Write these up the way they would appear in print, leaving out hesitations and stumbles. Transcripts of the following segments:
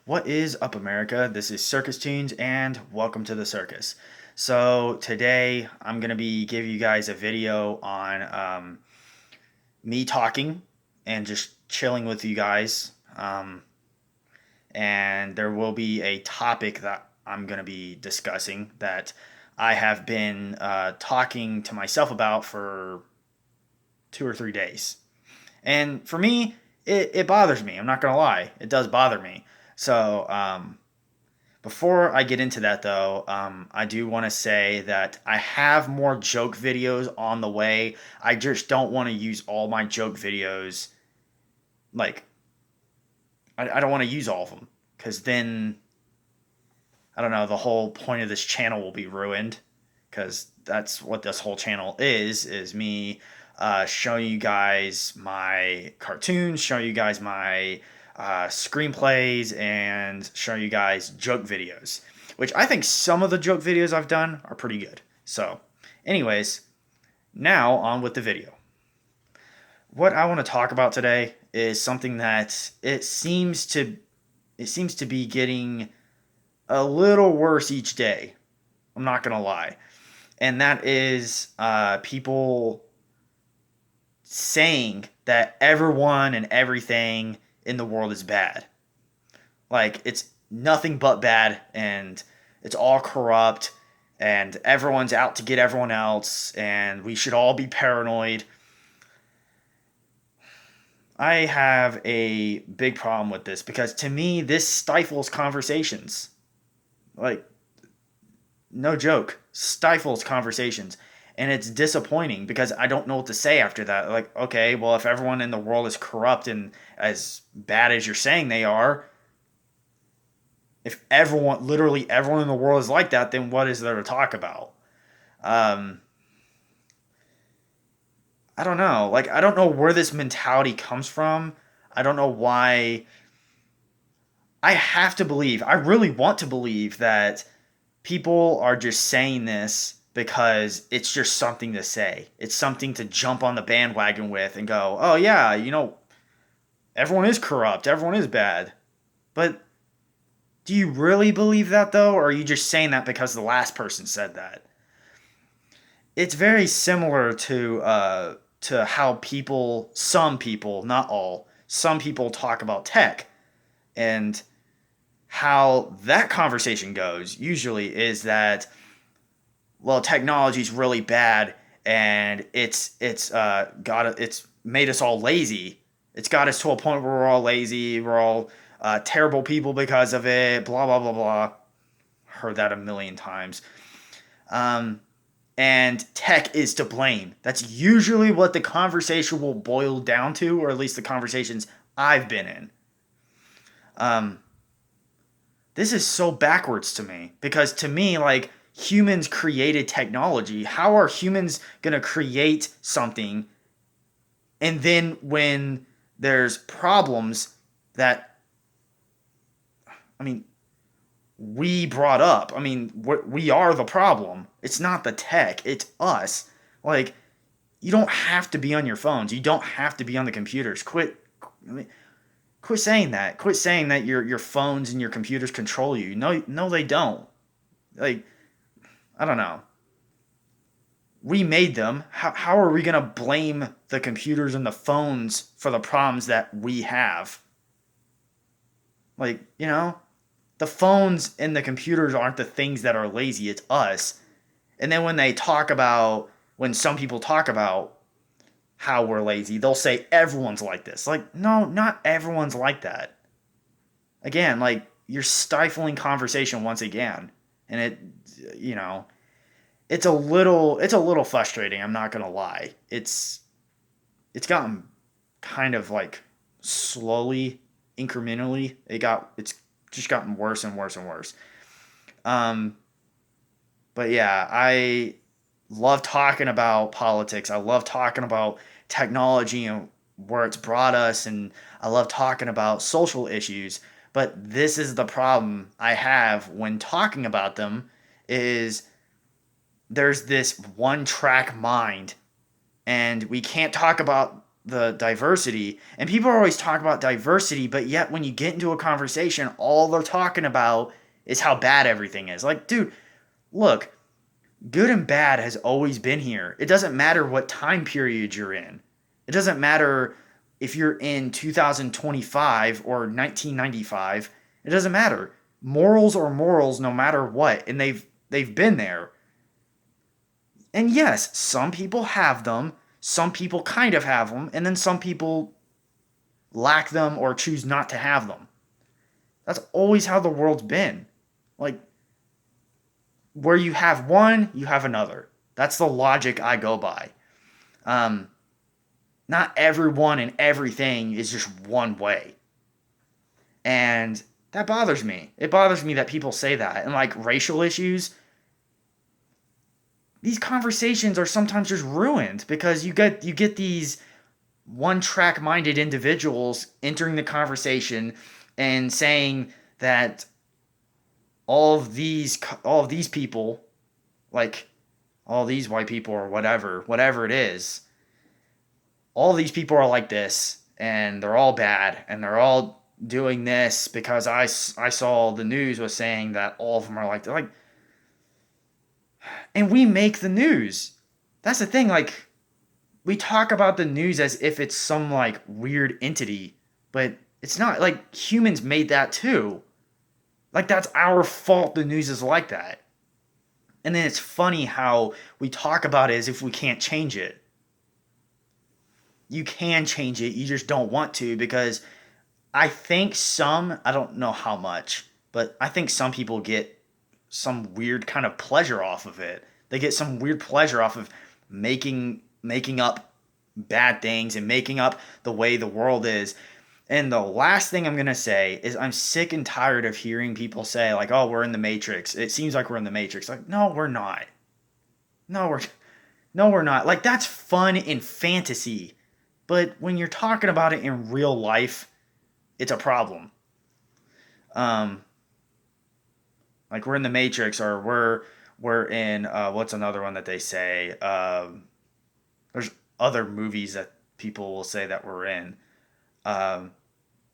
What is up, America? This is Circus Tunes, and welcome to the circus. So today I'm gonna be giving you guys a video on me talking and just chilling with you guys. And there will be a topic that I'm gonna be discussing that I have been talking to myself about for 2 or 3 days. And for me, it bothers me. I'm not gonna lie, it does bother me. So before I get into that, though, I do want to say that I have more joke videos on the way. I just don't want to use all my joke videos. Like, I don't want to use all of them because then, I don't know, the whole point of this channel will be ruined because that's what this whole channel is me showing you guys my cartoons, showing you guys my screenplays, and showing you guys joke videos, which I think some of the joke videos I've done are pretty good. So, anyways, now on with the video. What I want to talk about today is something that it seems to be getting a little worse each day. I'm not gonna lie, and that is people saying that everyone and everything in the world is bad. Like it's nothing but bad and it's all corrupt and everyone's out to get everyone else and we should all be paranoid. I have a big problem with this because to me this stifles conversations. Like no joke, stifles conversations. And it's disappointing because I don't know what to say after that. Like, okay, well, if everyone in the world is corrupt and as bad as you're saying they are, if everyone, literally everyone in the world is like that, then what is there to talk about? Um, I don't know. Like, I don't know where this mentality comes from. I don't know why. I have to believe, I really want to believe that people are just saying this because it's just something to say. It's something to jump on the bandwagon with and go, oh, yeah, everyone is corrupt, everyone is bad. But do you really believe that, though? Or are you just saying that because the last person said that? It's very similar to how people, some people, not all, some people talk about tech and how that conversation goes usually is that well technology's really bad and it's made us all lazy. It's got us to a point where we're all lazy, we're all terrible people because of it, blah blah blah blah. Heard that a million times. um, and tech is to blame. That's usually what the conversation will boil down to, or at least the conversations I've been in. um, this is so backwards to me because to me, like, humans created technology. How are humans going to create something and then when there's problems that, I mean, we brought up, I mean, we are the problem. It's not the tech, it's us. Like, you don't have to be on your phones. You don't have to be on the computers. I mean, quit saying that. Quit saying that your phones and your computers control you. No, no, they don't. Like, I don't know. We made them. How are we going to blame the computers and the phones for the problems that we have? Like, the phones and the computers aren't the things that are lazy, it's us. And then when some people talk about how we're lazy, they'll say everyone's like this. Like, no, not everyone's like that. Again, like, you're stifling conversation once again. And you know, it's a little frustrating. I'm not gonna lie. It's gotten kind of like slowly, incrementally. It's just gotten worse and worse and worse. Um, but yeah, I love talking about politics. I love talking about technology and where it's brought us, and I love talking about social issues. But this is the problem I have when talking about them is there's this one track mind and we can't talk about the diversity, and people always talk about diversity, but yet when you get into a conversation, all they're talking about is how bad everything is. Like, dude, look, good and bad has always been here. It doesn't matter what time period you're in. It doesn't matter if you're in 2025 or 1995. It doesn't matter. Morals are morals no matter what, and they've been there. And yes, some people have them, some people kind of have them, and then some people lack them or choose not to have them. That's always how the world's been. Like, where you have one, you have another. That's the logic I go by. Um, Not everyone and everything is just one way. And that bothers me. It bothers me that people say that. And like racial issues, these conversations are sometimes just ruined because you get these one-track minded individuals entering the conversation and saying that all of these people, like all these white people or whatever it is, all these people are like this and they're all bad and they're all doing this because I saw the news was saying that all of them are like they're like, and we make the news. That's the thing. Like, we talk about the news as if it's some like weird entity, but it's not. Like, humans made that too. Like, that's our fault the news is like that. And then it's funny how we talk about it as if we can't change it. You can change it, you just don't want to, because I don't know how much, but I think some people get some weird kind of pleasure off of it. They get some weird pleasure off of making up bad things and making up the way the world is. And the last thing I'm going to say is I'm sick and tired of hearing people say like, "Oh, we're in the Matrix." It seems like we're in the Matrix. Like, no, we're not. No, we're not. Like, that's fun in fantasy. But when you're talking about it in real life, it's a problem. Um, like we're in the Matrix, or we're in what's another one that they say? There's other movies that people will say that we're in. Um,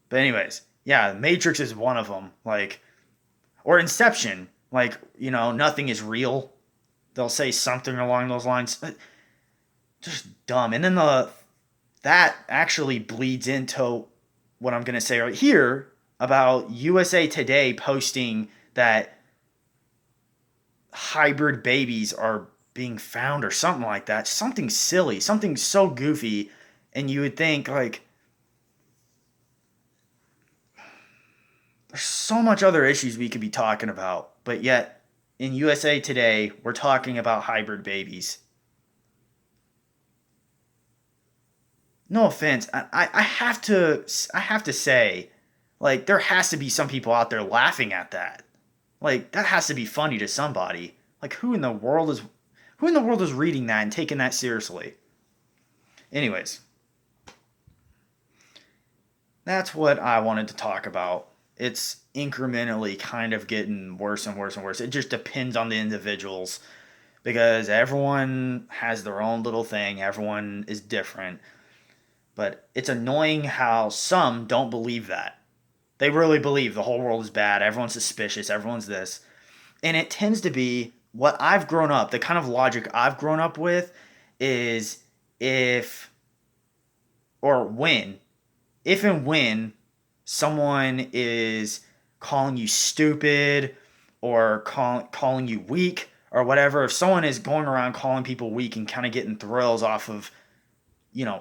but anyways, yeah, Matrix is one of them. Like, or Inception. Like, nothing is real. They'll say something along those lines. Just dumb. And then that actually bleeds into what I'm going to say right here about USA Today posting that hybrid babies are being found or something like that. Something silly, something so goofy. And you would think, like, there's so much other issues we could be talking about. But yet, in USA Today, we're talking about hybrid babies. No offense, I have to say, like, there has to be some people out there laughing at that. Like, that has to be funny to somebody. Like, who in the world is reading that and taking that seriously? Anyways, that's what I wanted to talk about. It's incrementally kind of getting worse and worse and worse. It just depends on the individuals because everyone has their own little thing. Everyone is different. But it's annoying how some don't believe that. They really believe the whole world is bad, everyone's suspicious, everyone's this. And it tends to be what I've grown up, the kind of logic I've grown up with is if or when, if and when someone is calling you stupid or calling you weak or whatever, if someone is going around calling people weak and kind of getting thrills off of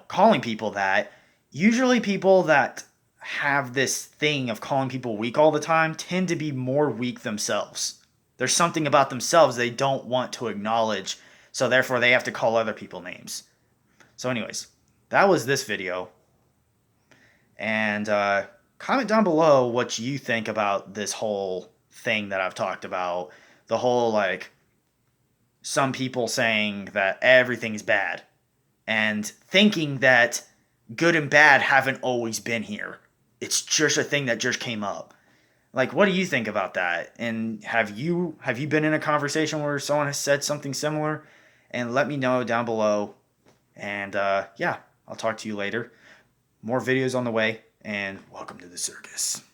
calling people that, usually people that have this thing of calling people weak all the time tend to be more weak themselves. There's something about themselves they don't want to acknowledge, so therefore they have to call other people names. So, anyways, that was this video. And comment down below what you think about this whole thing that I've talked about. The whole, like, some people saying that everything's bad and thinking that good and bad haven't always been here. It's just a thing that just came up. Like, what do you think about that? And have you been in a conversation where someone has said something similar? And let me know down below. And yeah, I'll talk to you later. More videos on the way, and welcome to the circus.